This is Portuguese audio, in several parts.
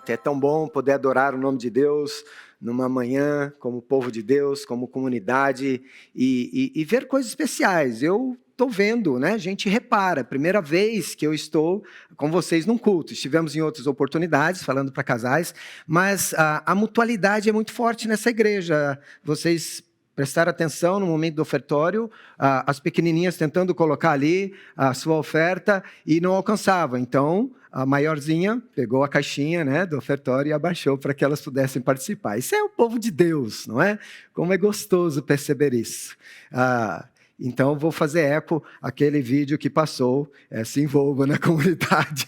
É tão bom poder adorar o nome de Deus numa manhã, como povo de Deus, como comunidade, e ver coisas especiais. Eu estou vendo, né? A gente repara, primeira vez que eu estou com vocês num culto. Estivemos em outras oportunidades, falando para casais, mas a mutualidade é muito forte nessa igreja. Vocês prestaram atenção no momento do ofertório, as pequenininhas tentando colocar ali a sua oferta e não alcançavam. Então, a maiorzinha pegou a caixinha, né, do ofertório e abaixou para que elas pudessem participar. Isso é o povo de Deus, não é? Como é gostoso perceber isso. Então, eu vou fazer eco àquele vídeo que passou, se envolva na comunidade.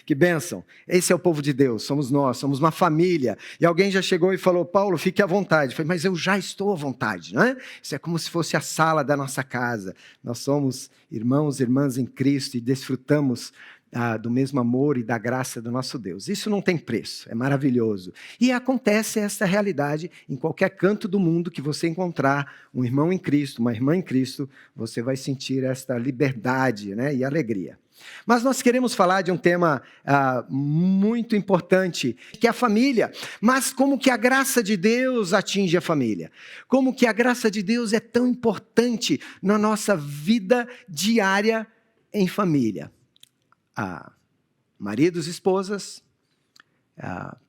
Que bênção. Esse é o povo de Deus, somos nós, somos uma família. E alguém já chegou e falou, Paulo, fique à vontade. Eu falei, mas eu já estou à vontade, não é? Isso é como se fosse a sala da nossa casa. Nós somos irmãos e irmãs em Cristo e desfrutamos do mesmo amor e da graça do nosso Deus. Isso não tem preço, é maravilhoso. E acontece essa realidade em qualquer canto do mundo que você encontrar um irmão em Cristo, uma irmã em Cristo, você vai sentir esta liberdade, né, e alegria. Mas nós queremos falar de um tema muito importante, que é a família. Mas como que a graça de Deus atinge a família? Como que a graça de Deus é tão importante na nossa vida diária em família? Maridos e esposas,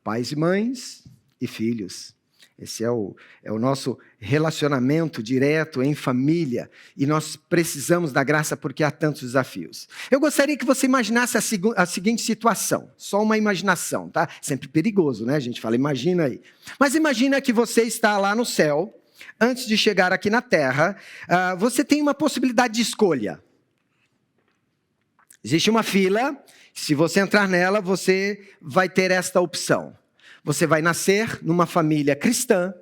pais e mães e filhos. Esse é o nosso relacionamento direto em família. E nós precisamos da graça porque há tantos desafios. Eu gostaria que você imaginasse a seguinte situação. Só uma imaginação, tá? Sempre perigoso, né? A gente fala, imagina aí. Mas imagina que você está lá no céu. Antes de chegar aqui na terra, você tem uma possibilidade de escolha. Existe uma fila, se você entrar nela, você vai ter esta opção. Você vai nascer numa família cristã,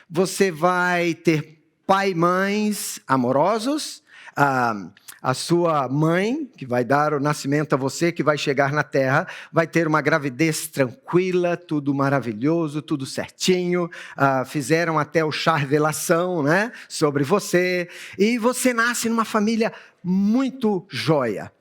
você vai ter pai e mães amorosos, a sua mãe, que vai dar o nascimento a você, que vai chegar na terra, vai ter uma gravidez tranquila, tudo maravilhoso, tudo certinho, fizeram até o chá revelação, né, sobre você, e você nasce numa família muito joia.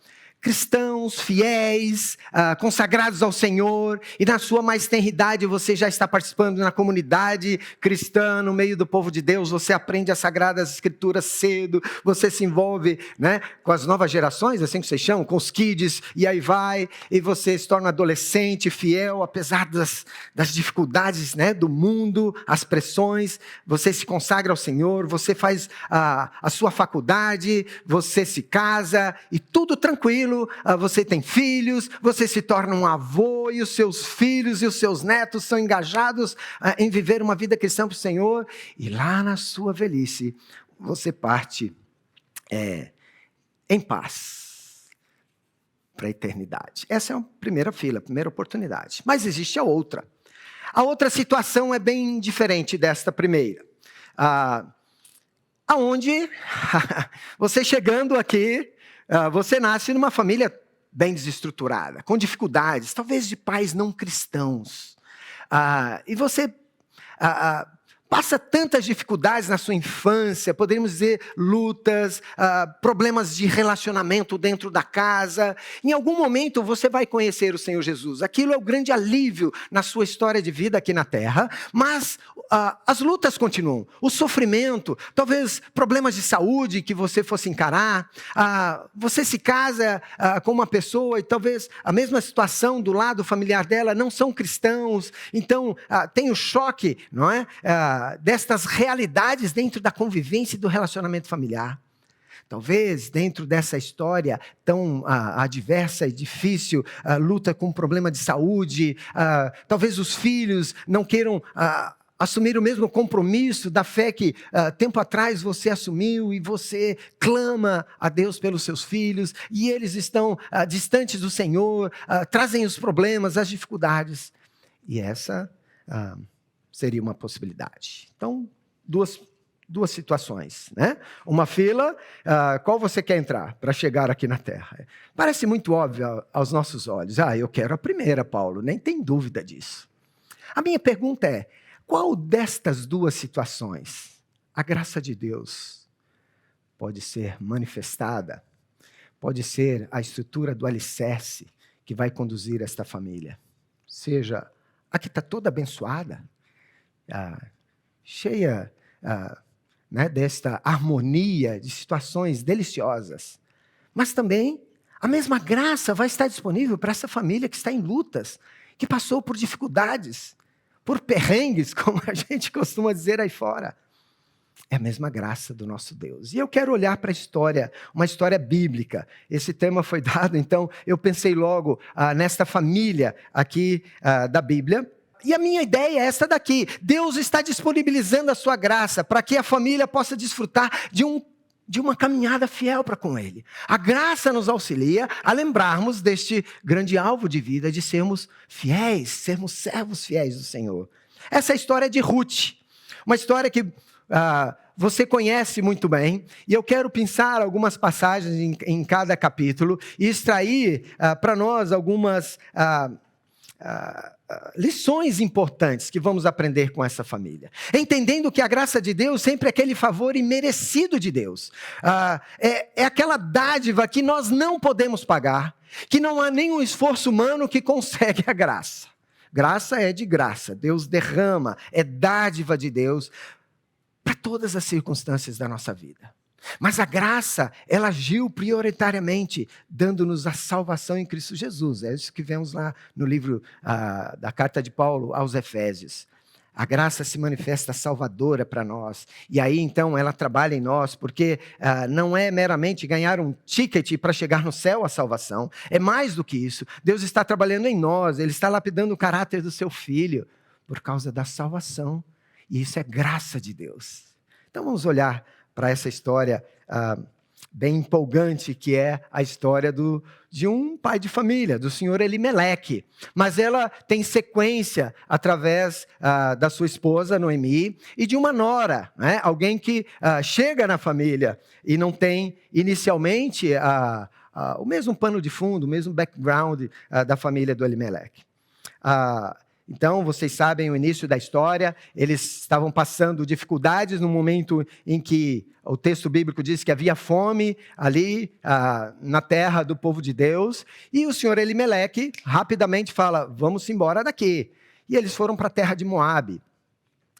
Cristãos, fiéis, consagrados ao Senhor, e na sua mais tenra idade você já está participando na comunidade cristã, no meio do povo de Deus, você aprende as Sagradas Escrituras cedo, você se envolve, né, com as novas gerações, assim que vocês chamam, com os kids, e aí vai, e você se torna adolescente, fiel, apesar das dificuldades, né, do mundo, as pressões, você se consagra ao Senhor, você faz a sua faculdade, você se casa, e tudo tranquilo. Você tem filhos, você se torna um avô e os seus filhos e os seus netos são engajados em viver uma vida cristã para o Senhor. E lá na sua velhice, você parte em paz para a eternidade. Essa é a primeira fila, a primeira oportunidade. Mas existe a outra. A outra situação é bem diferente desta primeira. Aonde você chegando aqui, você nasce numa família bem desestruturada, com dificuldades, talvez de pais não cristãos. E você passa tantas dificuldades na sua infância, poderíamos dizer lutas, problemas de relacionamento dentro da casa. Em algum momento você vai conhecer o Senhor Jesus. Aquilo é o grande alívio na sua história de vida aqui na terra, mas as lutas continuam. O sofrimento, talvez problemas de saúde que você fosse encarar. Você se casa com uma pessoa e talvez a mesma situação do lado familiar dela não são cristãos. Então tem o choque, não é? Destas realidades dentro da convivência e do relacionamento familiar. Talvez dentro dessa história tão adversa e difícil, luta com um problema de saúde, talvez os filhos não queiram assumir o mesmo compromisso da fé que tempo atrás você assumiu, e você clama a Deus pelos seus filhos, e eles estão distantes do Senhor, trazem os problemas, as dificuldades. E essa seria uma possibilidade. Então, duas situações, né? Uma fila, qual você quer entrar para chegar aqui na terra? Parece muito óbvio aos nossos olhos. Eu quero a primeira, Paulo, nem tem dúvida disso. A minha pergunta é, qual destas duas situações a graça de Deus pode ser manifestada? Pode ser a estrutura do alicerce que vai conduzir esta família? Seja aqui está toda abençoada, cheia né, desta harmonia de situações deliciosas. Mas também a mesma graça vai estar disponível para essa família que está em lutas, que passou por dificuldades, por perrengues, como a gente costuma dizer aí fora. É a mesma graça do nosso Deus. E eu quero olhar para a história, uma história bíblica. Esse tema foi dado, então eu pensei logo nesta família aqui da Bíblia. E a minha ideia é esta daqui. Deus está disponibilizando a sua graça para que a família possa desfrutar de uma caminhada fiel para com Ele. A graça nos auxilia a lembrarmos deste grande alvo de vida, de sermos fiéis, sermos servos fiéis do Senhor. Essa é a história de Ruth. Uma história que você conhece muito bem, e eu quero pensar algumas passagens em cada capítulo e extrair para nós algumas lições importantes que vamos aprender com essa família. Entendendo que a graça de Deus sempre é aquele favor imerecido de Deus. É aquela dádiva que nós não podemos pagar, que não há nenhum esforço humano que consegue a graça. Graça é de graça, Deus derrama, é dádiva de Deus para todas as circunstâncias da nossa vida. Mas a graça, ela agiu prioritariamente, dando-nos a salvação em Cristo Jesus. É isso que vemos lá no livro da carta de Paulo aos Efésios. A graça se manifesta salvadora para nós. E aí, então, ela trabalha em nós, porque não é meramente ganhar um ticket para chegar no céu a salvação. É mais do que isso. Deus está trabalhando em nós, Ele está lapidando o caráter do seu Filho, por causa da salvação. E isso é graça de Deus. Então vamos olhar para essa história bem empolgante, que é a história de um pai de família, do senhor Elimeleque. Mas ela tem sequência através da sua esposa, Noemi, e de uma nora, né? Alguém que chega na família e não tem inicialmente o mesmo pano de fundo, o mesmo background da família do Elimeleque. Então, vocês sabem o início da história, eles estavam passando dificuldades no momento em que o texto bíblico diz que havia fome ali na terra do povo de Deus, e o senhor Elimeleque rapidamente fala, vamos embora daqui. E eles foram para a terra de Moabe.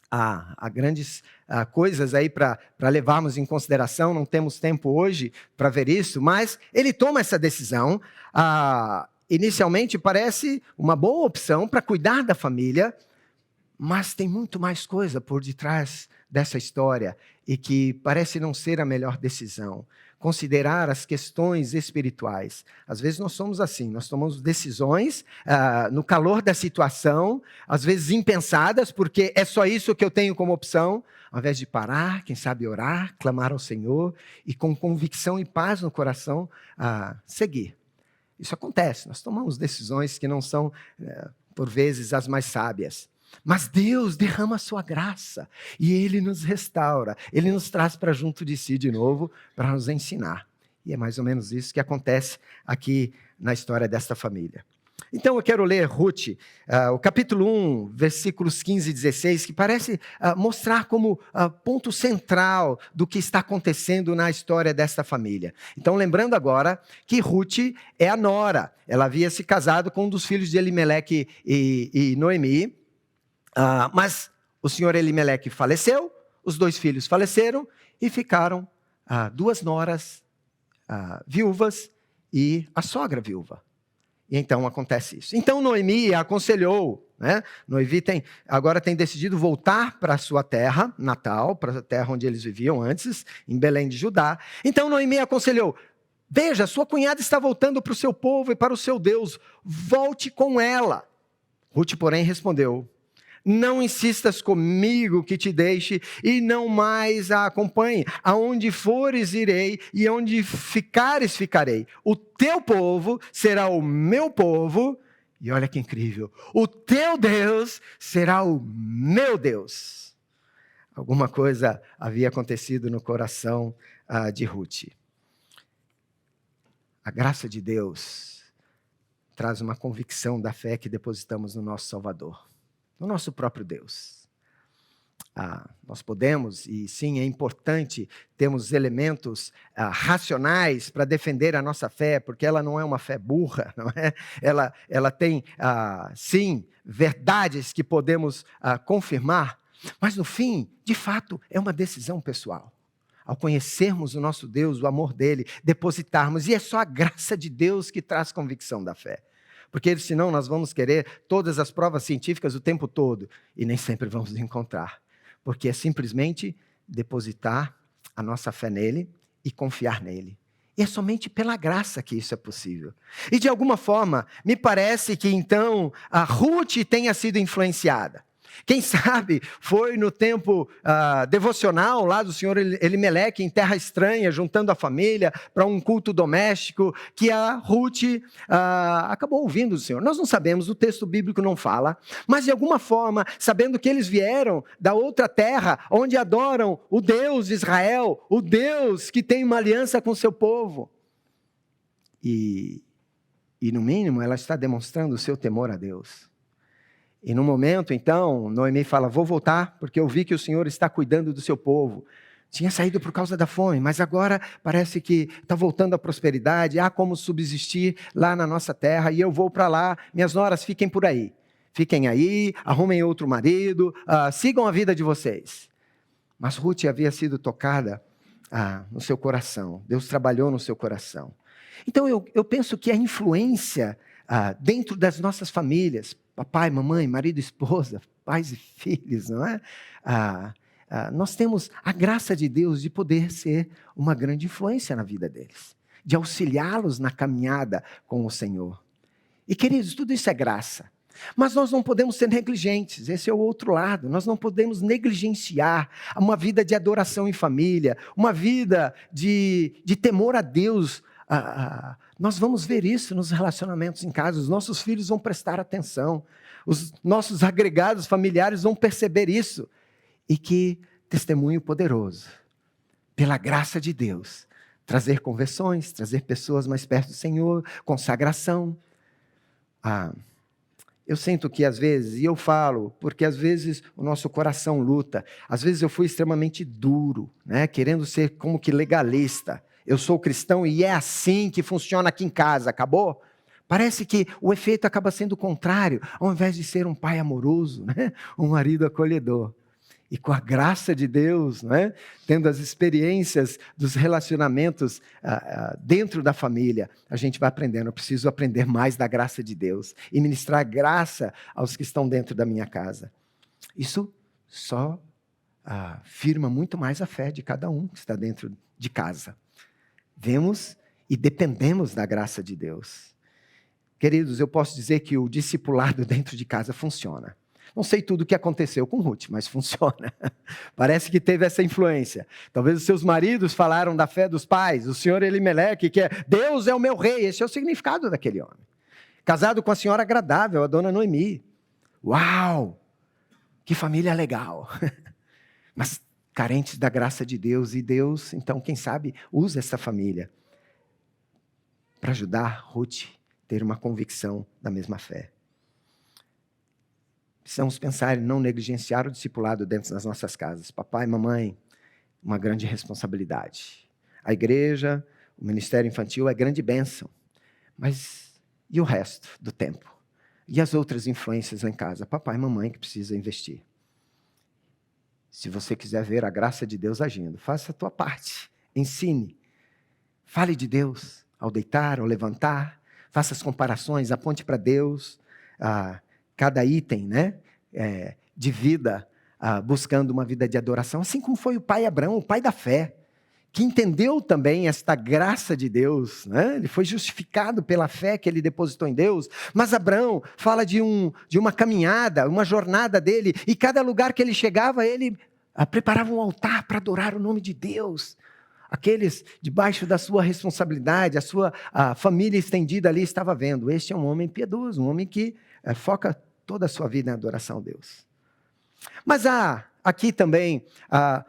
Há grandes coisas aí para levarmos em consideração, não temos tempo hoje para ver isso, mas ele toma essa decisão. Inicialmente parece uma boa opção para cuidar da família, mas tem muito mais coisa por detrás dessa história e que parece não ser a melhor decisão. Considerar as questões espirituais. Às vezes nós somos assim, nós tomamos decisões no calor da situação, às vezes impensadas, porque é só isso que eu tenho como opção, ao invés de parar, quem sabe orar, clamar ao Senhor e com convicção e paz no coração, seguir. Isso acontece, nós tomamos decisões que não são, por vezes, as mais sábias. Mas Deus derrama a sua graça e Ele nos restaura, Ele nos traz para junto de si de novo para nos ensinar. E é mais ou menos isso que acontece aqui na história desta família. Então eu quero ler Ruth, o capítulo 1, versículos 15 e 16, que parece mostrar como ponto central do que está acontecendo na história desta família. Então lembrando agora que Ruth é a nora, ela havia se casado com um dos filhos de Elimeleque e Noemi, mas o senhor Elimeleque faleceu, os 2 filhos faleceram e ficaram 2 noras viúvas e a sogra viúva. E então acontece isso. Então Noemi aconselhou, né? Noemi agora tem decidido voltar para a sua terra natal, para a terra onde eles viviam antes, em Belém de Judá. Então Noemi aconselhou, veja, sua cunhada está voltando para o seu povo e para o seu Deus, volte com ela. Ruth, porém, respondeu, não insistas comigo que te deixe e não mais a acompanhe. Aonde fores, irei, e onde ficares, ficarei. O teu povo será o meu povo, e olha que incrível, o teu Deus será o meu Deus. Alguma coisa havia acontecido no coração de Ruth. A graça de Deus traz uma convicção da fé que depositamos no nosso Salvador. No nosso próprio Deus. Nós podemos, e sim, é importante termos elementos racionais para defender a nossa fé, porque ela não é uma fé burra, não é? Ela tem, sim, verdades que podemos confirmar, mas no fim, de fato, é uma decisão pessoal. Ao conhecermos o nosso Deus, o amor dele, depositarmos, e é só a graça de Deus que traz convicção da fé. Porque senão nós vamos querer todas as provas científicas o tempo todo, e nem sempre vamos encontrar. Porque é simplesmente depositar a nossa fé nele e confiar nele. E é somente pela graça que isso é possível. E de alguma forma, me parece que então a Ruth tenha sido influenciada. Quem sabe foi no tempo devocional lá do senhor Elimeleque, em terra estranha, juntando a família para um culto doméstico, que a Ruth acabou ouvindo o Senhor. Nós não sabemos, o texto bíblico não fala, mas de alguma forma, sabendo que eles vieram da outra terra, onde adoram o Deus de Israel, o Deus que tem uma aliança com o seu povo. E no mínimo, ela está demonstrando o seu temor a Deus. E no momento, então, Noemi fala, vou voltar, porque eu vi que o Senhor está cuidando do seu povo. Tinha saído por causa da fome, mas agora parece que está voltando a prosperidade, há como subsistir lá na nossa terra, e eu vou para lá, minhas noras fiquem por aí. Fiquem aí, arrumem outro marido, sigam a vida de vocês. Mas Ruth havia sido tocada no seu coração, Deus trabalhou no seu coração. Então eu penso que a influência dentro das nossas famílias, papai, mamãe, marido, esposa, pais e filhos, não é? Nós temos a graça de Deus de poder ser uma grande influência na vida deles, de auxiliá-los na caminhada com o Senhor. E queridos, tudo isso é graça. Mas nós não podemos ser negligentes, esse é o outro lado. Nós não podemos negligenciar uma vida de adoração em família, uma vida de temor a Deus. Nós vamos ver isso nos relacionamentos em casa, os nossos filhos vão prestar atenção, os nossos agregados familiares vão perceber isso, e que testemunho poderoso, pela graça de Deus, trazer conversões, trazer pessoas mais perto do Senhor, consagração. Eu sinto que às vezes, e eu falo, porque às vezes o nosso coração luta, às vezes eu fui extremamente duro, né, querendo ser como que legalista. Eu sou cristão e é assim que funciona aqui em casa, acabou? Parece que o efeito acaba sendo o contrário, ao invés de ser um pai amoroso, né? Um marido acolhedor. E com a graça de Deus, né? Tendo as experiências dos relacionamentos dentro da família, a gente vai aprendendo. Eu preciso aprender mais da graça de Deus e ministrar graça aos que estão dentro da minha casa. Isso só firma muito mais a fé de cada um que está dentro de casa. Vemos e dependemos da graça de Deus. Queridos, eu posso dizer que o discipulado dentro de casa funciona. Não sei tudo o que aconteceu com Ruth, mas funciona. Parece que teve essa influência. Talvez os seus maridos falaram da fé dos pais, o senhor Elimeleque, que é Deus é o meu rei. Esse é o significado daquele homem. Casado com a senhora agradável, a dona Noemi. Uau! Que família legal! Mas carentes da graça de Deus, e Deus, então, quem sabe, usa essa família para ajudar Ruth a ter uma convicção da mesma fé. Precisamos pensar em não negligenciar o discipulado dentro das nossas casas. Papai e mamãe, uma grande responsabilidade. A igreja, o ministério infantil é grande bênção, mas e o resto do tempo? E as outras influências lá em casa? Papai e mamãe que precisa investir. Se você quiser ver a graça de Deus agindo, faça a tua parte, ensine, fale de Deus ao deitar, ao levantar, faça as comparações, aponte para Deus, cada item, né, de vida, buscando uma vida de adoração, assim como foi o pai Abraão, o pai da fé, que entendeu também esta graça de Deus, né? Ele foi justificado pela fé que ele depositou em Deus, mas Abraão fala de uma caminhada, uma jornada dele, e cada lugar que ele chegava, ele preparava um altar para adorar o nome de Deus. Aqueles debaixo da sua responsabilidade, a família estendida ali estava vendo, este é um homem piedoso, um homem que foca toda a sua vida em adoração a Deus. Mas há aqui também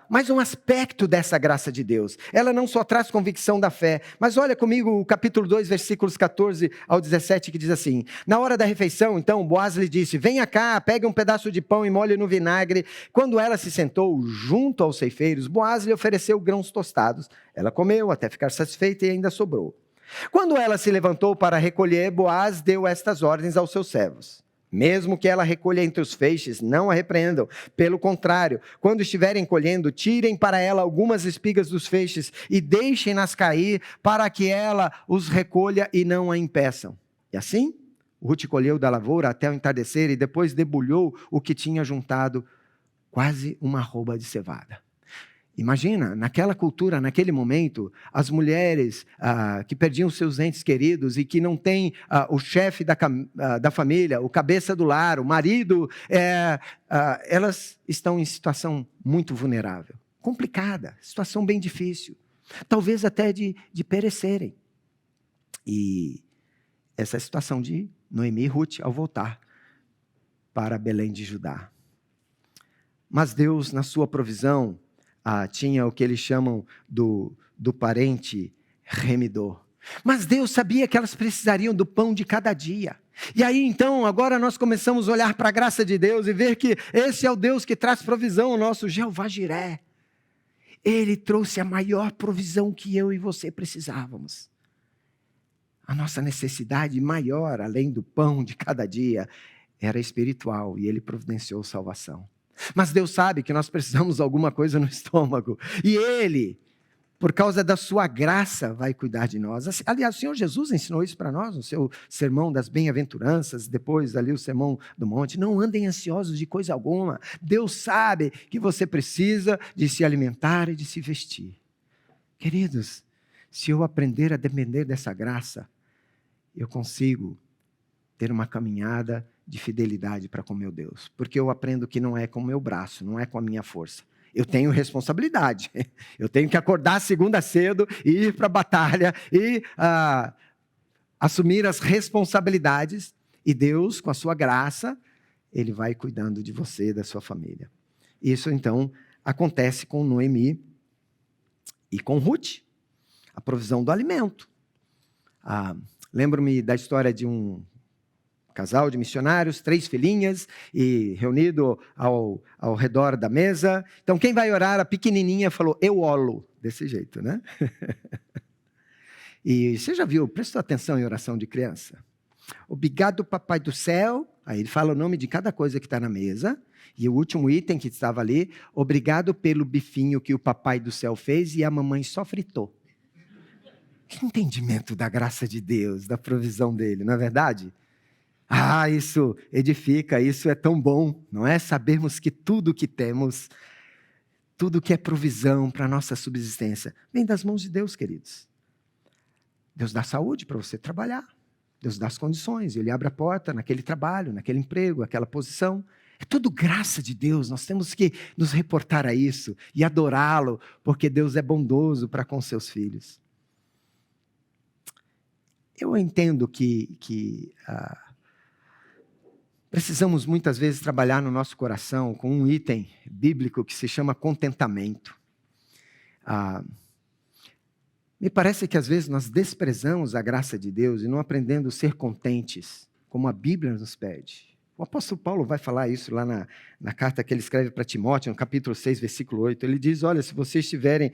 mais um aspecto dessa graça de Deus. Ela não só traz convicção da fé, mas olha comigo o capítulo 2, versículos 14 ao 17, que diz assim: na hora da refeição, então, Boaz lhe disse: venha cá, pegue um pedaço de pão e molhe no vinagre. Quando ela se sentou junto aos ceifeiros, Boaz lhe ofereceu grãos tostados. Ela comeu até ficar satisfeita e ainda sobrou. Quando ela se levantou para recolher, Boaz deu estas ordens aos seus servos: mesmo que ela recolha entre os feixes, não a repreendam. Pelo contrário, quando estiverem colhendo, tirem para ela algumas espigas dos feixes e deixem-nas cair, para que ela os recolha e não a impeçam. E assim, Ruth colheu da lavoura até o entardecer e depois debulhou o que tinha juntado, quase uma arroba de cevada. Imagina, naquela cultura, naquele momento, as mulheres que perdiam seus entes queridos e que não têm o chefe da família, o cabeça do lar, o marido, elas estão em situação muito vulnerável, complicada, situação bem difícil, talvez até de perecerem. E essa é a situação de Noemi e Ruth ao voltar para Belém de Judá. Mas Deus, na sua provisão, tinha o que eles chamam do parente remidor. Mas Deus sabia que elas precisariam do pão de cada dia. E aí então, agora nós começamos a olhar para a graça de Deus e ver que esse é o Deus que traz provisão, o nosso Jeová Jiré. Ele trouxe a maior provisão que eu e você precisávamos. A nossa necessidade maior, além do pão de cada dia, era espiritual, e Ele providenciou salvação. Mas Deus sabe que nós precisamos de alguma coisa no estômago. E Ele, por causa da sua graça, vai cuidar de nós. Aliás, o Senhor Jesus ensinou isso para nós, no seu sermão das bem-aventuranças, depois ali o sermão do monte. Não andem ansiosos de coisa alguma. Deus sabe que você precisa de se alimentar e de se vestir. Queridos, se eu aprender a depender dessa graça, eu consigo ter uma caminhada de fidelidade para com meu Deus, porque eu aprendo que não é com o meu braço, não é com a minha força. Eu tenho responsabilidade, eu tenho que acordar segunda cedo, e ir para a batalha e assumir as responsabilidades, e Deus, com a sua graça, Ele vai cuidando de você e da sua família. Isso então acontece com Noemi e com Ruth, a provisão do alimento. Lembro-me da história de um casal de missionários, 3 filhinhas, e reunido ao redor da mesa. Então, quem vai orar? A pequenininha falou: eu olo. Desse jeito, né? E você já viu, prestou atenção em oração de criança? Obrigado, papai do céu. Aí ele fala o nome de cada coisa que está na mesa. E o último item que estava ali: obrigado pelo bifinho que o papai do céu fez e a mamãe só fritou. Que entendimento da graça de Deus, da provisão dele, não é verdade? Isso edifica, isso é tão bom, não é? Sabermos que tudo que temos, tudo que é provisão para a nossa subsistência, vem das mãos de Deus, queridos. Deus dá saúde para você trabalhar, Deus dá as condições, Ele abre a porta naquele trabalho, naquele emprego, aquela posição. É tudo graça de Deus, nós temos que nos reportar a isso e adorá-lo, porque Deus é bondoso para com seus filhos. Eu entendo que precisamos muitas vezes trabalhar no nosso coração com um item bíblico que se chama contentamento. Me parece que às vezes nós desprezamos a graça de Deus e não aprendendo a ser contentes, como a Bíblia nos pede. O apóstolo Paulo vai falar isso lá na carta que ele escreve para Timóteo, no capítulo 6, versículo 8. Ele diz: olha, se vocês tiverem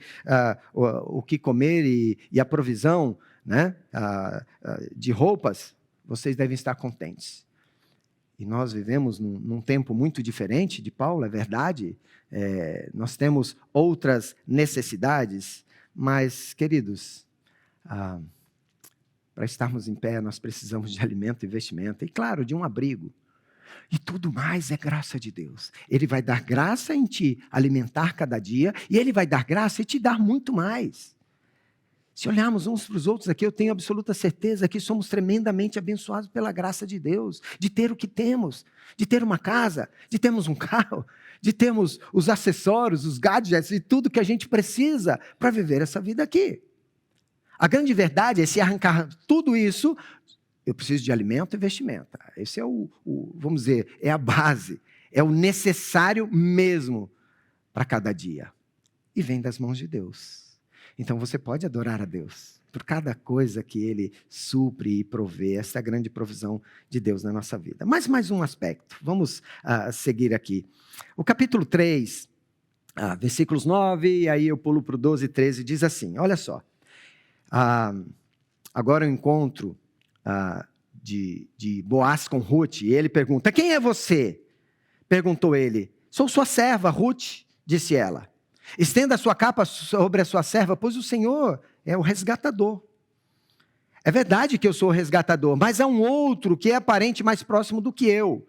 o que comer e a provisão, né, de roupas, vocês devem estar contentes. E nós vivemos num tempo muito diferente de Paulo, é verdade. Nós temos outras necessidades, mas, queridos, para estarmos em pé, nós precisamos de alimento e vestimenta, e claro, de um abrigo. E tudo mais é graça de Deus. Ele vai dar graça em te alimentar cada dia, e Ele vai dar graça em te dar muito mais. Se olharmos uns para os outros aqui, eu tenho absoluta certeza que somos tremendamente abençoados pela graça de Deus, de ter o que temos, de ter uma casa, de termos um carro, de termos os acessórios, os gadgets e tudo que a gente precisa para viver essa vida aqui. A grande verdade é, se arrancar tudo isso, eu preciso de alimento e vestimenta. Esse é vamos dizer, é a base, é o necessário mesmo para cada dia. E vem das mãos de Deus. Então você pode adorar a Deus por cada coisa que Ele supre e provê. Essa é a grande provisão de Deus na nossa vida. Mas mais um aspecto. Vamos seguir aqui. O capítulo 3, versículos 9, e aí eu pulo para o 12 e 13, diz assim, olha só. Agora eu encontro de Boaz com Ruth, e ele pergunta, quem é você? Perguntou ele, sou sua serva, Ruth, disse ela. Estenda a sua capa sobre a sua serva, pois o Senhor é o resgatador. É verdade que eu sou o resgatador, mas há um outro que é parente mais próximo do que eu.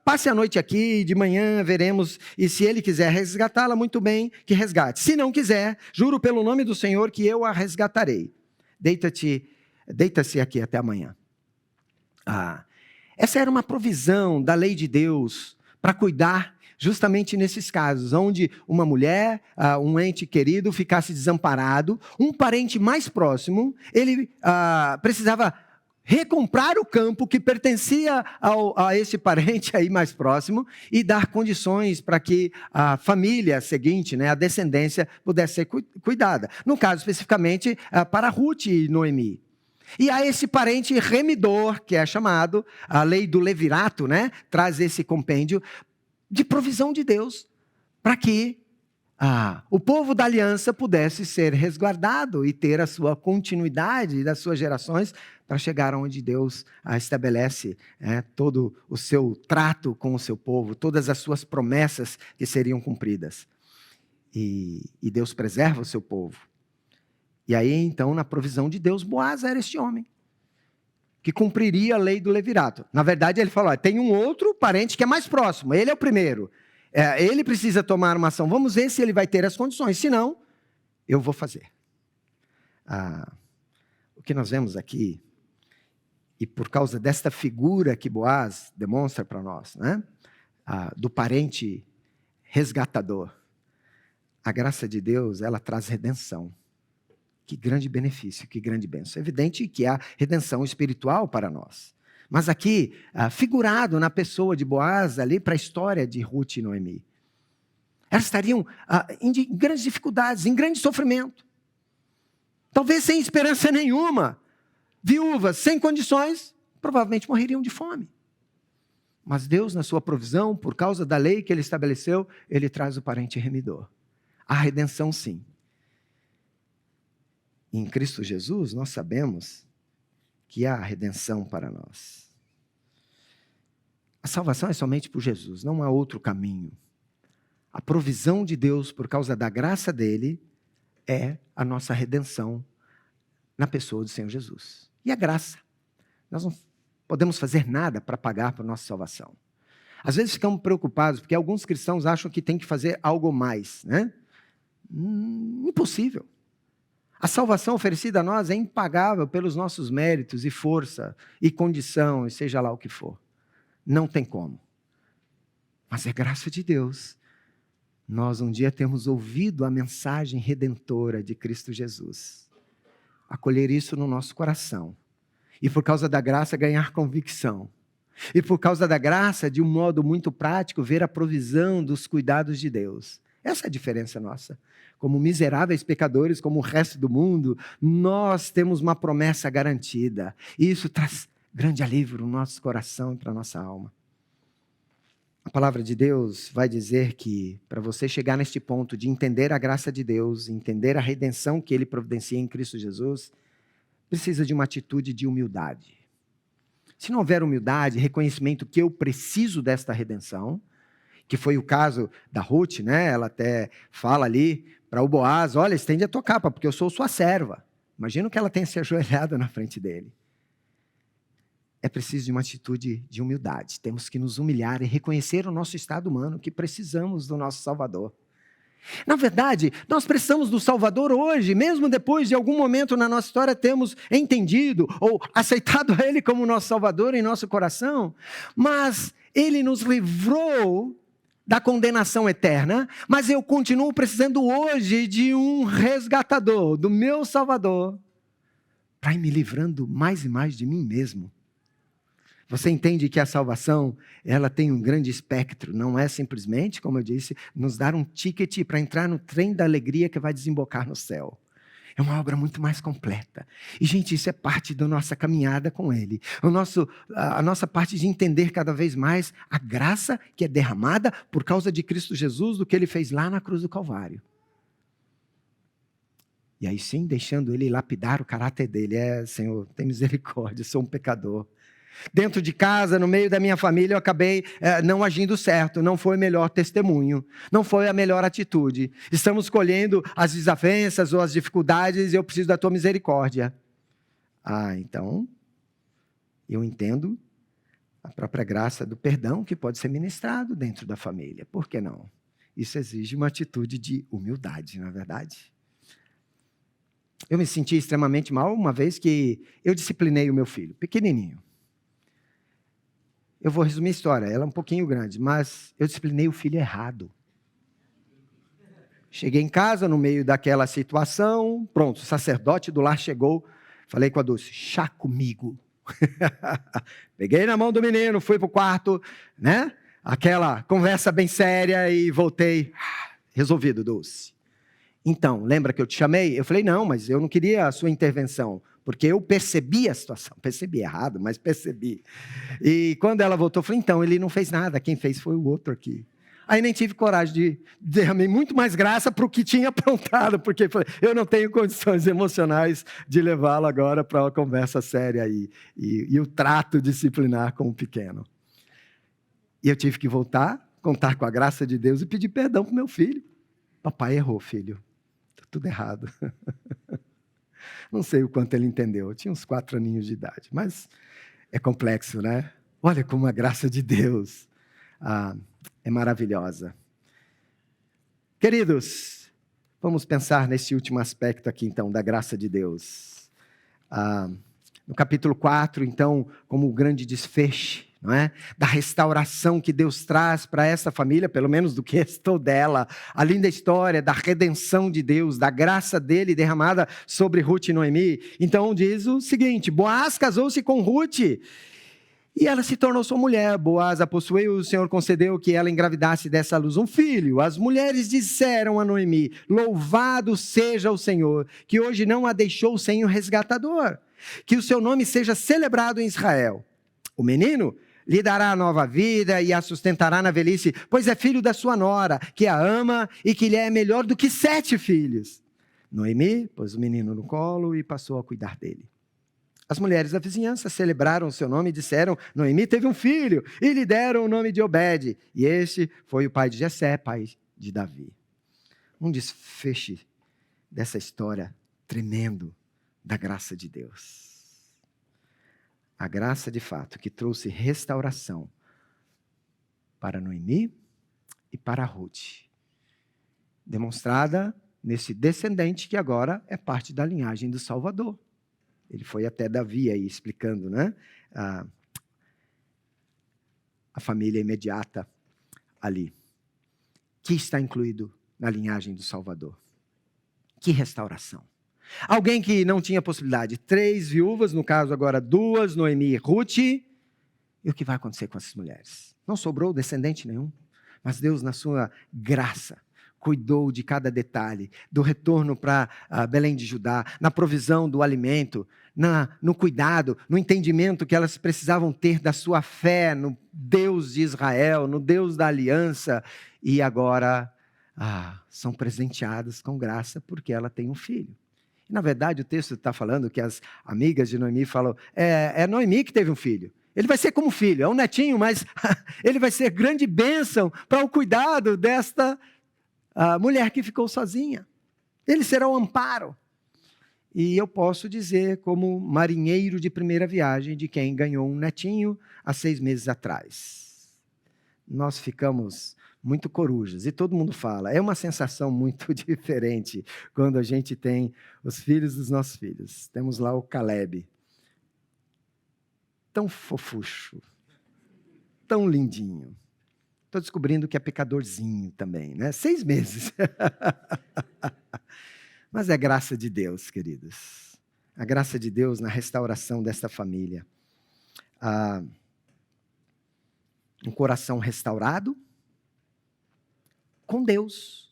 Passe a noite aqui, de manhã veremos, e se ele quiser resgatá-la, muito bem, que resgate. Se não quiser, juro pelo nome do Senhor que eu a resgatarei. Deita-se aqui até amanhã. Essa era uma provisão da lei de Deus para cuidar justamente nesses casos, onde uma mulher, um ente querido ficasse desamparado, um parente mais próximo, ele precisava recomprar o campo que pertencia a esse parente aí mais próximo e dar condições para que a família seguinte, né, a descendência, pudesse ser cuidada. No caso, especificamente, para Ruth e Noemi. E há esse parente remidor, que é chamado, a lei do levirato, né, traz esse compêndio de provisão de Deus, para que o povo da aliança pudesse ser resguardado e ter a sua continuidade das suas gerações para chegar onde Deus estabelece todo o seu trato com o seu povo, todas as suas promessas que seriam cumpridas. E Deus preserva o seu povo. E aí, então, na provisão de Deus, Boaz era este homem, que cumpriria a lei do levirato. Na verdade, ele falou, tem um outro parente que é mais próximo, ele é o primeiro. Ele precisa tomar uma ação, vamos ver se ele vai ter as condições, senão, eu vou fazer. O que nós vemos aqui, e por causa desta figura que Boaz demonstra para nós, né? Do parente resgatador, a graça de Deus, ela traz redenção. Que grande benefício, que grande bênção. É evidente que há redenção espiritual para nós. Mas aqui, figurado na pessoa de Boaz, ali para a história de Ruth e Noemi. Elas estariam em grandes dificuldades, em grande sofrimento. Talvez sem esperança nenhuma. Viúvas, sem condições, provavelmente morreriam de fome. Mas Deus, na sua provisão, por causa da lei que Ele estabeleceu, Ele traz o parente remidor. A redenção, sim. Em Cristo Jesus, nós sabemos que há redenção para nós. A salvação é somente por Jesus, não há outro caminho. A provisão de Deus, por causa da graça dEle, é a nossa redenção na pessoa do Senhor Jesus. E a graça. Nós não podemos fazer nada para pagar por nossa salvação. Às vezes ficamos preocupados, porque alguns cristãos acham que tem que fazer algo mais, né? Impossível. A salvação oferecida a nós é impagável pelos nossos méritos e força e condição, e seja lá o que for. Não tem como. Mas é graça de Deus. Nós um dia temos ouvido a mensagem redentora de Cristo Jesus. Acolher isso no nosso coração. E por causa da graça ganhar convicção. E por causa da graça, de um modo muito prático, ver a provisão dos cuidados de Deus. Essa é a diferença nossa. Como miseráveis pecadores, como o resto do mundo, nós temos uma promessa garantida. E isso traz grande alívio no nosso coração e para a nossa alma. A palavra de Deus vai dizer que, para você chegar neste ponto de entender a graça de Deus, entender a redenção que Ele providencia em Cristo Jesus, precisa de uma atitude de humildade. Se não houver humildade, reconhecimento que eu preciso desta redenção, que foi o caso da Ruth, né? Ela até fala ali para o Boaz, olha, estende a tua capa, porque eu sou sua serva. Imagina que ela tenha se ajoelhado na frente dele. É preciso de uma atitude de humildade. Temos que nos humilhar e reconhecer o nosso estado humano, que precisamos do nosso Salvador. Na verdade, nós precisamos do Salvador hoje, mesmo depois de algum momento na nossa história termos entendido ou aceitado Ele como nosso Salvador em nosso coração, mas Ele nos livrou da condenação eterna, mas eu continuo precisando hoje de um resgatador, do meu Salvador, para ir me livrando mais e mais de mim mesmo. Você entende que a salvação, ela tem um grande espectro, não é simplesmente, como eu disse, nos dar um ticket para entrar no trem da alegria que vai desembocar no céu. É uma obra muito mais completa. E, gente, isso é parte da nossa caminhada com Ele. A nossa parte de entender cada vez mais a graça que é derramada por causa de Cristo Jesus, do que Ele fez lá na cruz do Calvário. E aí sim, deixando Ele lapidar o caráter dele. Senhor, tem misericórdia, sou um pecador. Dentro de casa, no meio da minha família, eu acabei não agindo certo, não foi o melhor testemunho, não foi a melhor atitude. Estamos colhendo as desavenças ou as dificuldades e eu preciso da tua misericórdia. Então, eu entendo a própria graça do perdão que pode ser ministrado dentro da família. Por que não? Isso exige uma atitude de humildade, não é verdade? Eu me senti extremamente mal uma vez que eu disciplinei o meu filho, pequenininho. Eu vou resumir a história, ela é um pouquinho grande, mas eu disciplinei o filho errado. Cheguei em casa, no meio daquela situação, pronto, o sacerdote do lar chegou, falei com a Dulce, chá comigo. Peguei na mão do menino, fui para o quarto, né? Aquela conversa bem séria e voltei, resolvido, Dulce. Então, lembra que eu te chamei? Eu falei, não, mas eu não queria a sua intervenção, porque eu percebi a situação, percebi errado, mas percebi. E quando ela voltou, eu falei, então, ele não fez nada, quem fez foi o outro aqui. Aí nem tive coragem de derramar muito mais graça para o que tinha aprontado, porque eu não tenho condições emocionais de levá-lo agora para uma conversa séria aí, e o trato disciplinar com o pequeno. E eu tive que voltar, contar com a graça de Deus e pedir perdão para o meu filho. Papai errou, filho. Está tudo errado. Não sei o quanto ele entendeu. Eu tinha uns 4 aninhos de idade. Mas é complexo, né? Olha como a graça de Deus é maravilhosa. Queridos, vamos pensar nesse último aspecto aqui, então, da graça de Deus. No capítulo 4, então, como o grande desfecho, não é? Da restauração que Deus traz para essa família, pelo menos do que restou dela, a linda história da redenção de Deus, da graça dele derramada sobre Ruth e Noemi. Então diz o seguinte, Boaz casou-se com Ruth e ela se tornou sua mulher. Boaz a possuiu, o Senhor concedeu que ela engravidasse e desse à luz um filho. As mulheres disseram a Noemi, louvado seja o Senhor, que hoje não a deixou sem o resgatador, que o seu nome seja celebrado em Israel. O menino lhe dará nova vida e a sustentará na velhice, pois é filho da sua nora, que a ama e que lhe é melhor do que 7 filhos. Noemi pôs o menino no colo e passou a cuidar dele. As mulheres da vizinhança celebraram o seu nome e disseram, Noemi teve um filho, e lhe deram o nome de Obed, e este foi o pai de Jessé, pai de Davi. Um desfecho dessa história tremendo da graça de Deus. A graça, de fato, que trouxe restauração para Noemi e para Ruth, demonstrada nesse descendente que agora é parte da linhagem do Salvador. Ele foi até Davi aí explicando, né? A família imediata ali. Que está incluído na linhagem do Salvador. Que restauração. Alguém que não tinha possibilidade, 3 viúvas, no caso agora 2, Noemi e Ruth. E o que vai acontecer com essas mulheres? Não sobrou descendente nenhum, mas Deus, na sua graça, cuidou de cada detalhe, do retorno para Belém de Judá, na provisão do alimento, no cuidado, no entendimento que elas precisavam ter da sua fé no Deus de Israel, no Deus da aliança, e agora são presenteadas com graça porque ela tem um filho. Na verdade, o texto está falando que as amigas de Noemi falam, é Noemi que teve um filho. Ele vai ser como filho, é um netinho, mas ele vai ser grande bênção para o cuidado desta mulher que ficou sozinha. Ele será um amparo. E eu posso dizer, como marinheiro de primeira viagem, de quem ganhou um netinho há 6 meses atrás. Nós ficamos muito corujas, e todo mundo fala, é uma sensação muito diferente quando a gente tem os filhos dos nossos filhos. Temos lá o Caleb, tão fofucho, tão lindinho. Estou descobrindo que é pecadorzinho também, né? 6 meses. Mas é graça de Deus, queridos. A graça de Deus na restauração desta família. um coração restaurado com Deus.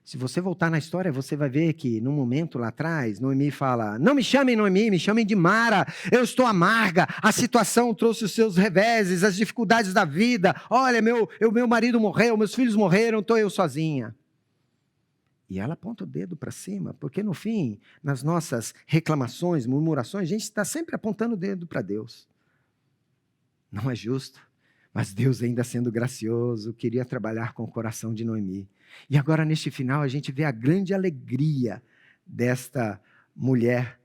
Se você voltar na história, você vai ver que, num momento lá atrás, Noemi fala: não me chamem Noemi, me chamem de Mara, eu estou amarga, a situação trouxe os seus reveses, as dificuldades da vida, olha, meu marido morreu, meus filhos morreram, estou eu sozinha. E ela aponta o dedo para cima, porque no fim, nas nossas reclamações, murmurações, a gente está sempre apontando o dedo para Deus. Não é justo, mas Deus, ainda sendo gracioso, queria trabalhar com o coração de Noemi. E agora, neste final, a gente vê a grande alegria desta mulher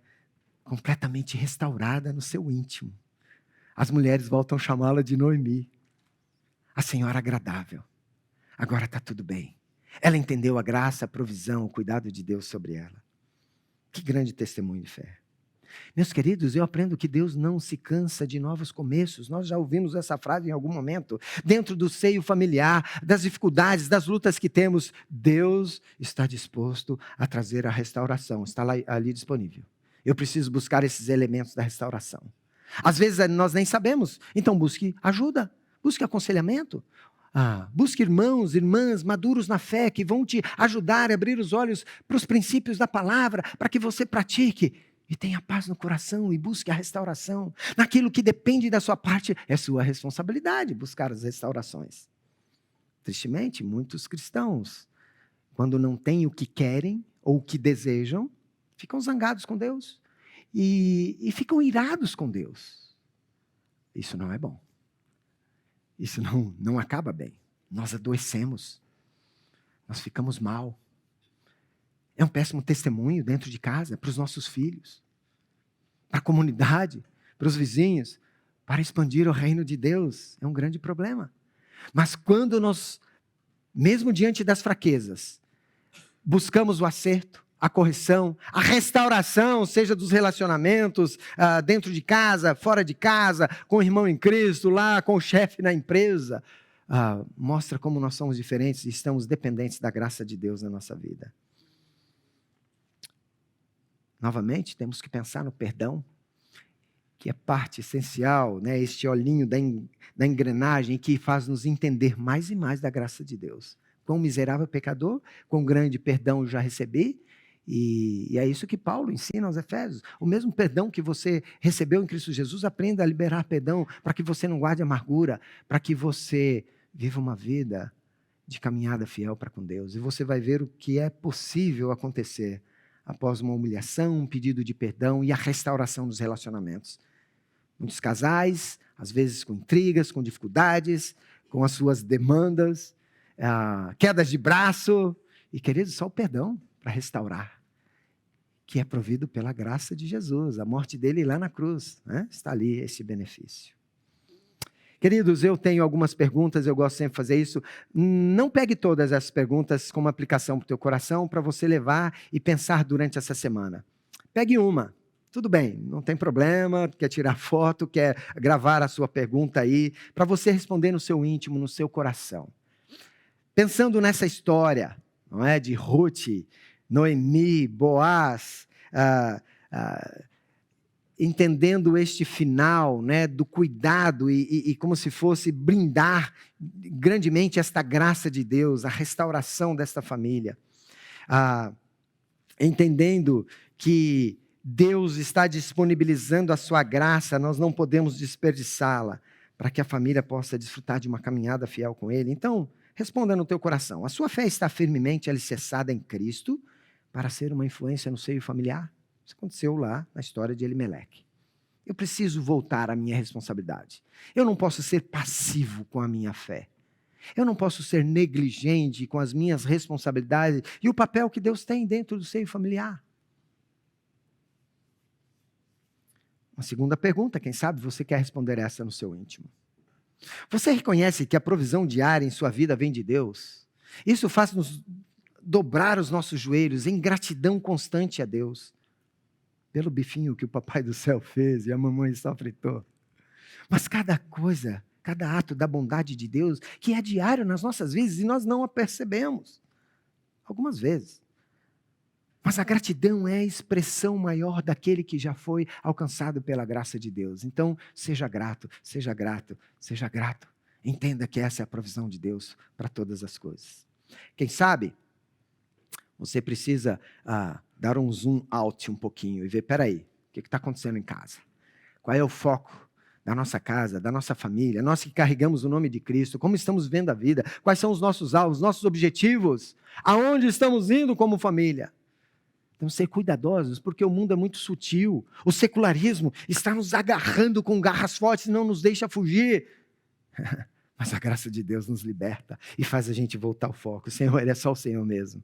completamente restaurada no seu íntimo. As mulheres voltam a chamá-la de Noemi, a senhora agradável. Agora está tudo bem. Ela entendeu a graça, a provisão, o cuidado de Deus sobre ela. Que grande testemunho de fé. Meus queridos, eu aprendo que Deus não se cansa de novos começos. Nós já ouvimos essa frase em algum momento. Dentro do seio familiar, das dificuldades, das lutas que temos, Deus está disposto a trazer a restauração. Está lá, ali disponível. Eu preciso buscar esses elementos da restauração. Às vezes nós nem sabemos, então busque ajuda, busque aconselhamento. Busque irmãos, irmãs maduros na fé que vão te ajudar a abrir os olhos para os princípios da palavra, para que você pratique e tenha paz no coração e busque a restauração. Naquilo que depende da sua parte, é sua responsabilidade buscar as restaurações. Tristemente, muitos cristãos, quando não têm o que querem ou o que desejam, ficam zangados com Deus e ficam irados com Deus. Isso não é bom. Isso não acaba bem. Nós adoecemos. Nós ficamos mal. É um péssimo testemunho dentro de casa, para os nossos filhos, para a comunidade, para os vizinhos, para expandir o reino de Deus. É um grande problema. Mas quando nós, mesmo diante das fraquezas, buscamos o acerto, a correção, a restauração, seja dos relacionamentos, dentro de casa, fora de casa, com o irmão em Cristo, lá com o chefe na empresa, mostra como nós somos diferentes e estamos dependentes da graça de Deus na nossa vida. Novamente, temos que pensar no perdão, que é parte essencial, né? Este olhinho da engrenagem que faz nos entender mais e mais da graça de Deus. Quão miserável pecador, quão grande perdão eu já recebi, e é isso que Paulo ensina aos Efésios. O mesmo perdão que você recebeu em Cristo Jesus, aprenda a liberar perdão, para que você não guarde amargura, para que você viva uma vida de caminhada fiel para com Deus. E você vai ver o que é possível acontecer após uma humilhação, um pedido de perdão e a restauração dos relacionamentos. Muitos casais, às vezes com intrigas, com dificuldades, com as suas demandas, quedas de braço. E, queridos, só o perdão para restaurar, que é provido pela graça de Jesus. A morte dele lá na cruz, né? Está ali esse benefício. Queridos, eu tenho algumas perguntas, eu gosto sempre de fazer isso. Não pegue todas as perguntas como aplicação para o teu coração, para você levar e pensar durante essa semana. Pegue uma, tudo bem, não tem problema, quer tirar foto, quer gravar a sua pergunta aí, para você responder no seu íntimo, no seu coração. Pensando nessa história, não é, de Ruth, Noemi, Boaz, entendendo este final, né, do cuidado e como se fosse brindar grandemente esta graça de Deus, a restauração desta família. Entendendo que Deus está disponibilizando a sua graça, nós não podemos desperdiçá-la, para que a família possa desfrutar de uma caminhada fiel com Ele. Então, responda no teu coração, a sua fé está firmemente alicerçada em Cristo para ser uma influência no seio familiar? Isso aconteceu lá na história de Elimeleque. Eu preciso voltar à minha responsabilidade. Eu não posso ser passivo com a minha fé. Eu não posso ser negligente com as minhas responsabilidades e o papel que Deus tem dentro do seio familiar. Uma segunda pergunta, quem sabe você quer responder essa no seu íntimo. Você reconhece que a provisão diária em sua vida vem de Deus? Isso faz-nos dobrar os nossos joelhos em gratidão constante a Deus. Pelo bifinho que o papai do céu fez e a mamãe só fritou. Mas cada coisa, cada ato da bondade de Deus, que é diário nas nossas vidas e nós não a percebemos. Algumas vezes. Mas a gratidão é a expressão maior daquele que já foi alcançado pela graça de Deus. Então, seja grato, seja grato, seja grato. Entenda que essa é a provisão de Deus para todas as coisas. Quem sabe, você precisa dar um zoom out um pouquinho e ver, peraí, o que está acontecendo em casa? Qual é o foco da nossa casa, da nossa família, nós que carregamos o nome de Cristo, como estamos vendo a vida, quais são os nossos alvos, nossos objetivos, aonde estamos indo como família. Temos que ser cuidadosos, porque o mundo é muito sutil, o secularismo está nos agarrando com garras fortes e não nos deixa fugir. Mas a graça de Deus nos liberta e faz a gente voltar ao foco. O Senhor, Ele é só o Senhor mesmo.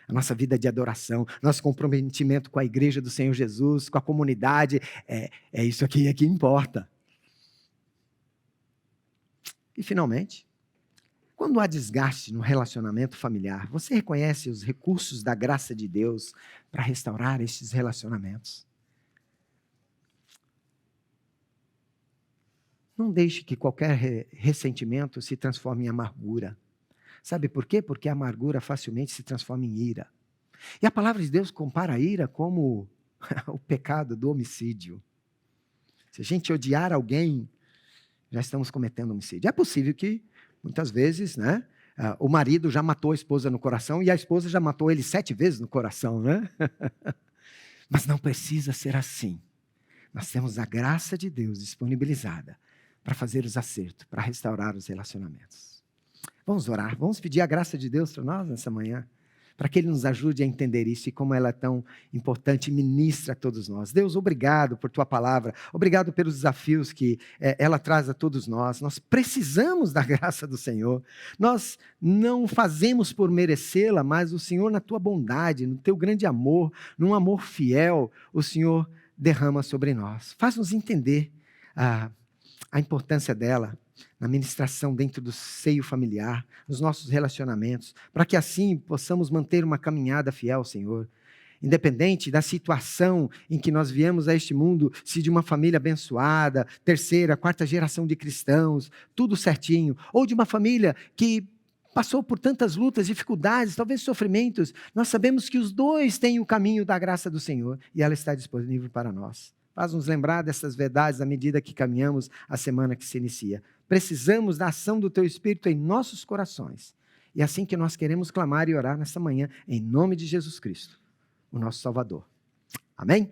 A nossa vida de adoração, nosso comprometimento com a igreja do Senhor Jesus, com a comunidade, é isso aqui que importa. E finalmente, quando há desgaste no relacionamento familiar, você reconhece os recursos da graça de Deus para restaurar estes relacionamentos? Não deixe que qualquer ressentimento se transforme em amargura. Sabe por quê? Porque a amargura facilmente se transforma em ira. E a palavra de Deus compara a ira como o pecado do homicídio. Se a gente odiar alguém, já estamos cometendo homicídio. É possível que, muitas vezes, o marido já matou a esposa no coração e a esposa já matou ele 7 vezes no coração, né? Mas não precisa ser assim. Nós temos a graça de Deus disponibilizada para fazer os acertos, para restaurar os relacionamentos. Vamos orar, vamos pedir a graça de Deus para nós nessa manhã, para que Ele nos ajude a entender isso e como ela é tão importante e ministra a todos nós. Deus, obrigado por Tua palavra, obrigado pelos desafios que ela traz a todos nós. Nós precisamos da graça do Senhor, nós não fazemos por merecê-la, mas o Senhor, na Tua bondade, no Teu grande amor, num amor fiel, o Senhor derrama sobre nós. Faz-nos entender a importância dela na ministração dentro do seio familiar, nos nossos relacionamentos, para que assim possamos manter uma caminhada fiel ao Senhor. Independente da situação em que nós viemos a este mundo, se de uma família abençoada, 3ª, 4ª geração de cristãos, tudo certinho, ou de uma família que passou por tantas lutas, dificuldades, talvez sofrimentos, nós sabemos que os dois têm o caminho da graça do Senhor e ela está disponível para nós. Faz-nos lembrar dessas verdades à medida que caminhamos a semana que se inicia. Precisamos da ação do Teu Espírito em nossos corações. E é assim que nós queremos clamar e orar nessa manhã, em nome de Jesus Cristo, o nosso Salvador. Amém?